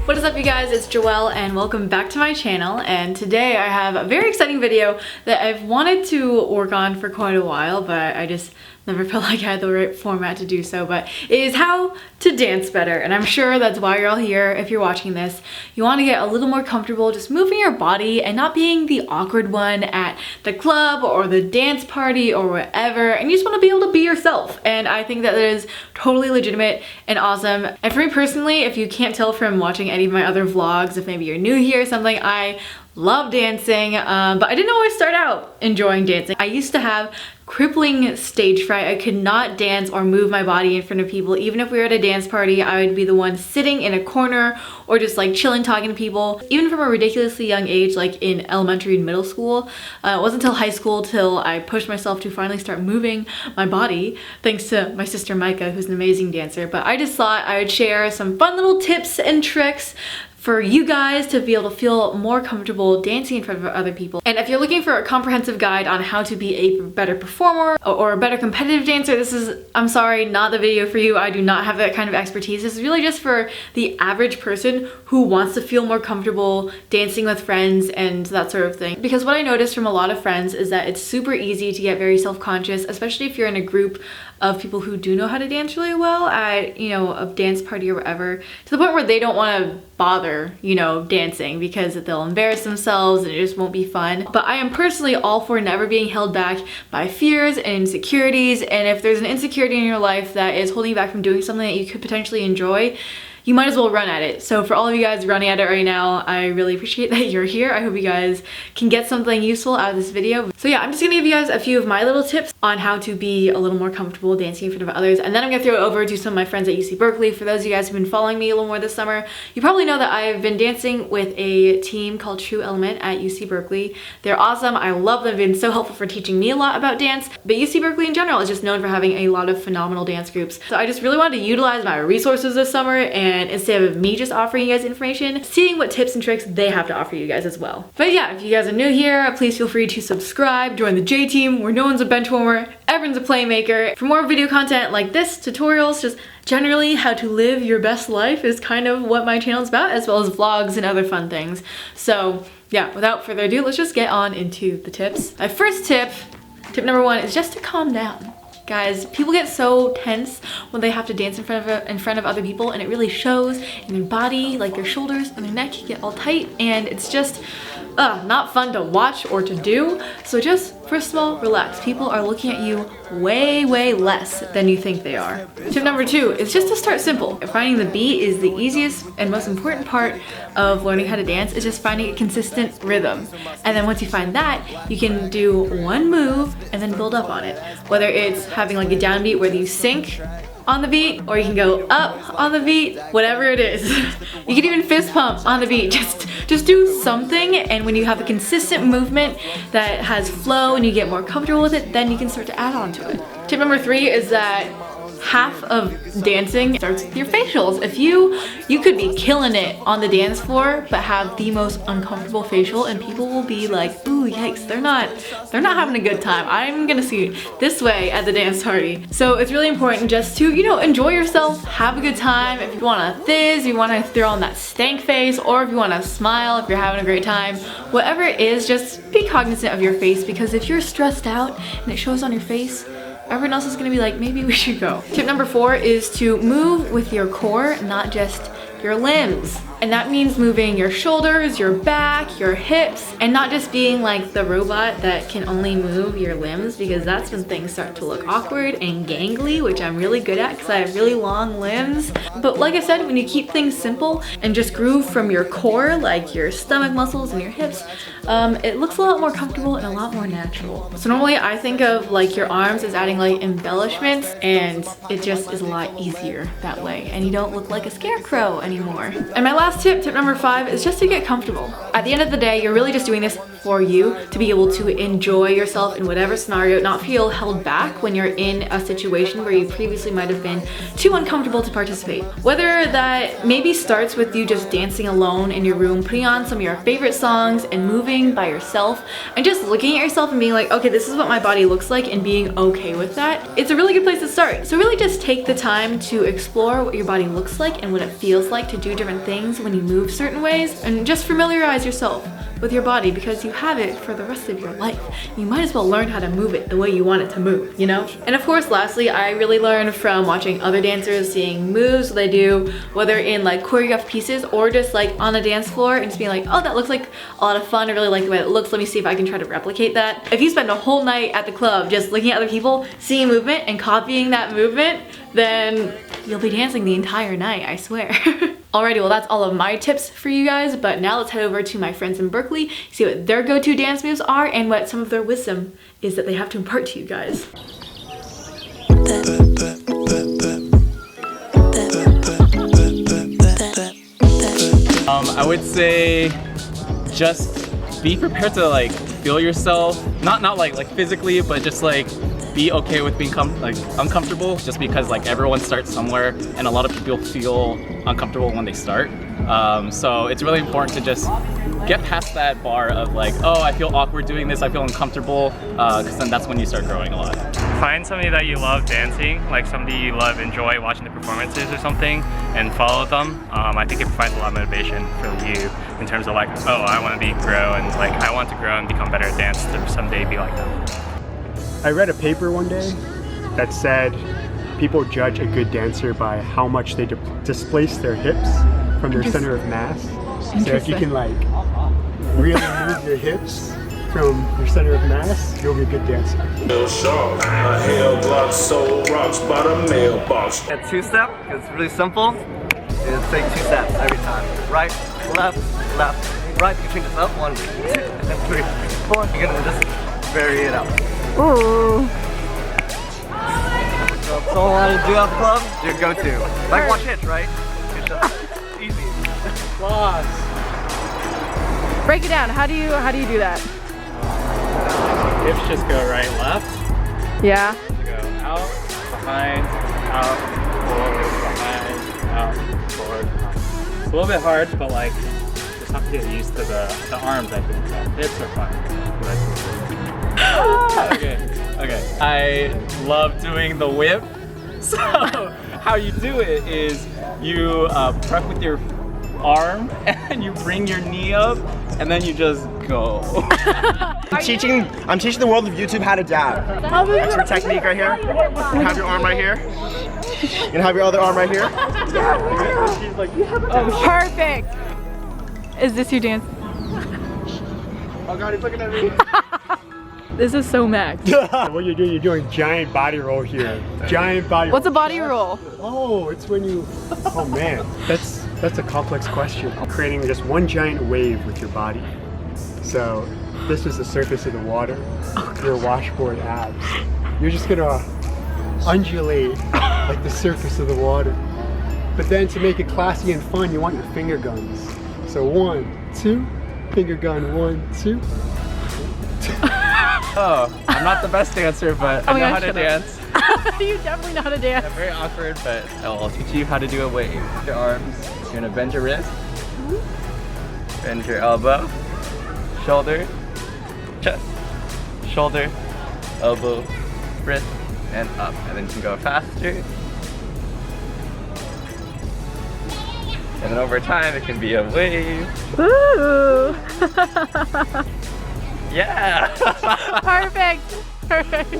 What is up, you guys? It's Joelle and welcome back to my channel, and today I have a very exciting video that I've wanted to work on for quite a while, but I just never felt like I had the right format to do so. But it is how to dance better, and I'm sure that's why you're all here. If you're watching this, you want to get a little more comfortable just moving your body and not being the awkward one at the club or the dance party or whatever, and you just want to be able to be yourself. And I think that is totally legitimate and awesome. And for me personally, if you can't tell from watching any of my other vlogs, if maybe you're new here or something, I love dancing, but I didn't always start out enjoying dancing. I used to have crippling stage fright. I could not dance or move my body in front of people. Even if we were at a dance party, I would be the one sitting in a corner or just like chilling, talking to people. Even from a ridiculously young age, like in elementary and middle school. It wasn't until high school till I pushed myself to finally start moving my body, thanks to my sister Micah, who's an amazing dancer. But I just thought I would share some fun little tips and tricks for you guys to be able to feel more comfortable dancing in front of other people. And if you're looking for a comprehensive guide on how to be a better performer or a better competitive dancer, this is, I'm sorry, not the video for you. I do not have that kind of expertise. This is really just for the average person who wants to feel more comfortable dancing with friends and that sort of thing. Because what I noticed from a lot of friends is that it's super easy to get very self-conscious, especially if you're in a group of people who do know how to dance really well at, you know, a dance party or whatever, to the point where they don't want to bother, you know, dancing because they'll embarrass themselves and it just won't be fun. But I am personally all for never being held back by fears and insecurities, and if there's an insecurity in your life that is holding you back from doing something that you could potentially enjoy, you might as well run at it. So for all of you guys running at it right now, I really appreciate that you're here. I hope you guys can get something useful out of this video. So yeah, I'm just gonna give you guys a few of my little tips on how to be a little more comfortable dancing in front of others, and then I'm gonna throw it over to some of my friends at UC Berkeley. For those of you guys who've been following me a little more this summer, you probably know that I've been dancing with a team called TrueLement at UC Berkeley. They're awesome. I love them. They've been so helpful for teaching me a lot about dance, but UC Berkeley in general is just known for having a lot of phenomenal dance groups. So I just really wanted to utilize my resources this summer, and instead of me just offering you guys information, seeing what tips and tricks they have to offer you guys as well. But yeah, if you guys are new here, please feel free to subscribe, join the J team where no one's a bench warmer, everyone's a playmaker. For more video content like this, tutorials, just generally how to live your best life is kind of what my channel is about, as well as vlogs and other fun things. So yeah, without further ado, let's just get on into the tips. My first tip number one, is just to calm down. Guys, people get so tense when they have to dance in front of other people, and it really shows in their body, like their shoulders and their neck get all tight, and it's just not fun to watch or to do. So just, first of all, relax. People are looking at you way less than you think they are. Tip number two is just to start simple. Finding the beat is the easiest and most important part of learning how to dance. Is just finding a consistent rhythm. And then once you find that, you can do one move and then build up on it. Whether it's having like a downbeat where you sync on the beat, or you can go up on the beat, whatever it is. You can even fist pump on the beat. Just do something, and when you have a consistent movement that has flow and you get more comfortable with it, then you can start to add on to it. Tip number three is that half of dancing starts with your facials. If you could be killing it on the dance floor but have the most uncomfortable facial, and people will be like, ooh, yikes, they're not having a good time. I'm gonna see you this way at the dance party. So it's really important just to, you know, enjoy yourself, have a good time. If you wanna fizz, you wanna throw on that stank face, or if you wanna smile, if you're having a great time, whatever it is, just be cognizant of your face, because if you're stressed out and it shows on your face, everyone else is gonna be like, maybe we should go. Tip number four is to move with your core, not just your limbs. And that means moving your shoulders, your back, your hips, and not just being like the robot that can only move your limbs, because that's when things start to look awkward and gangly, which I'm really good at because I have really long limbs. But like I said, when you keep things simple and just groove from your core, like your stomach muscles and your hips, it looks a lot more comfortable and a lot more natural. So normally I think of like your arms as adding like embellishments, and it just is a lot easier that way, and you don't look like a scarecrow anymore. And my last tip number five, is just to get comfortable. At the end of the day, you're really just doing this for you to be able to enjoy yourself in whatever scenario, not feel held back when you're in a situation where you previously might have been too uncomfortable to participate. Whether that maybe starts with you just dancing alone in your room, putting on some of your favorite songs and moving by yourself and just looking at yourself and being like, okay, this is what my body looks like, and being okay with that. It's a really good place to start. So really just take the time to explore what your body looks like and what it feels like to do different things when you move certain ways, and just familiarize yourself with your body because you have it for the rest of your life. You might as well learn how to move it the way you want it to move, you know? And of course, lastly, I really learned from watching other dancers, seeing moves they do, whether in like choreographed pieces or just like on the dance floor, and just being like, oh, that looks like a lot of fun. I really like the way it looks. Let me see if I can try to replicate that. If you spend a whole night at the club just looking at other people, seeing movement and copying that movement, then you'll be dancing the entire night, I swear. Alrighty, well that's all of my tips for you guys, but now let's head over to my friends in Berkeley, see what their go-to dance moves are and what some of their wisdom is that they have to impart to you guys. I would say just be prepared to like feel yourself, not like physically, but just like be okay with being uncomfortable, just because like everyone starts somewhere and a lot of people feel uncomfortable when they start. So it's really important to just get past that bar of like, oh, I feel awkward doing this, I feel uncomfortable, because then that's when you start growing a lot. Find somebody that you love dancing, like somebody you enjoy watching the performances or something, and follow them. I think it provides a lot of motivation for you in terms of like, oh, I want to grow, and like I want to grow and become better at dance to someday be like them. I read a paper one day that said people judge a good dancer by how much they displace their hips from their center of mass. So if you can like really move your hips from your center of mass, you'll be a good dancer. At two-step, it's really simple. It's take 2 steps every time. Right, left, left, right. You can change this up. 1, 2, and then 3, 4. You're gonna just vary it out. Ooh. So if someone wants to do at the club, your go-to. Like watch hits, right? It's just easy. Boss. Break it down. How do you do that? Hips just go right, left. Yeah. Go out, behind, out, forward, behind, out, forward. It's a little bit hard, but like just have to get used to the arms. I think so. Hips are fine. Okay. I love doing the whip. So how you do it is you prep with your arm and you bring your knee up and then you just go. I'm teaching the world of YouTube how to dab. That's your technique right here. You have your arm right here. You have your other arm right here. Perfect. Is this your dance? Oh God, he's looking at me. This is so max. What you're doing giant body roll here. Giant body roll. What's a body roll? Oh, it's when you, oh man, that's a complex question. Creating just one giant wave with your body. So this is the surface of the water, your washboard abs. You're just gonna undulate like the surface of the water. But then to make it classy and fun, you want your finger guns. So 1, 2, finger gun, 1, 2. Oh, I'm not the best dancer, but I know how to dance. You definitely know how to dance. I'm very awkward, but I'll teach you how to do a wave. Your arms, you're gonna bend your wrist, bend your elbow, shoulder, chest, shoulder, elbow, wrist, and up. And then you can go faster. And then over time, it can be a wave. Ooh. Yeah! Perfect!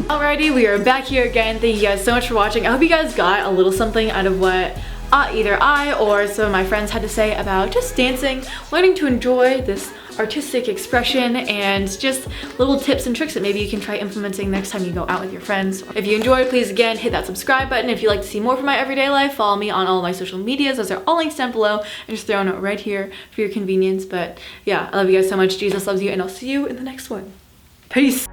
Alrighty, we are back here again. Thank you guys so much for watching. I hope you guys got a little something out of what either I or some of my friends had to say about just dancing, learning to enjoy this artistic expression, and just little tips and tricks that maybe you can try implementing next time you go out with your friends. If you enjoyed, please again hit that subscribe button. If you'd like to see more from my everyday life, follow me on all of my social medias. Those are all linked down below and just thrown right here for your convenience. But yeah, I love you guys so much. Jesus loves you, and I'll see you in the next one. Peace.